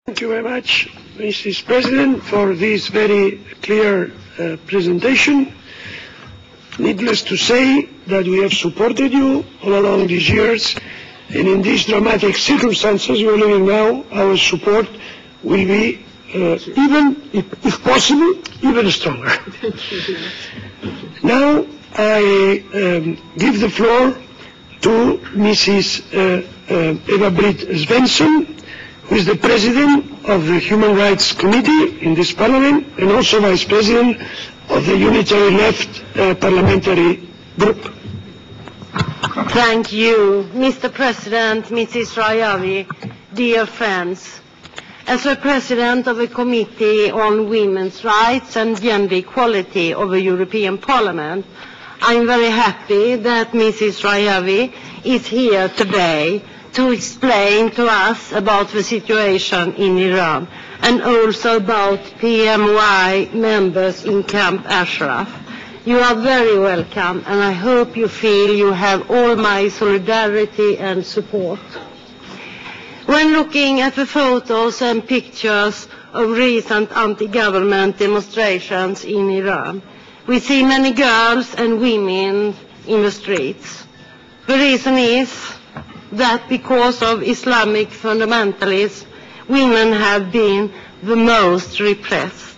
Thank you very much, Mrs. President, for this very clear presentation. Needless to say that we have supported you all along these years, and in these dramatic circumstances we are living now, our support will be even, if possible, even stronger. Now I give the floor to Mrs. Eva Britt Svensson, who is the President of the Human Rights Committee in this Parliament and also Vice President of the Unitary Left Parliamentary Group. Thank you, Mr. President, Mrs. Rajavi, dear friends. As a President of the Committee on Women's Rights and Gender Equality of the European Parliament, I am very happy that Mrs. Rajavi is here today to explain to us about the situation in Iran and also about PMY members in Camp Ashraf. You are very welcome, and I hope you feel you have all my solidarity and support. When looking at the photos and pictures of recent anti-government demonstrations in Iran, we see many girls and women in the streets. The reason is that because of Islamic fundamentalism, women have been the most repressed.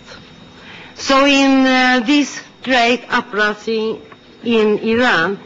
So in this great uprising in Iran,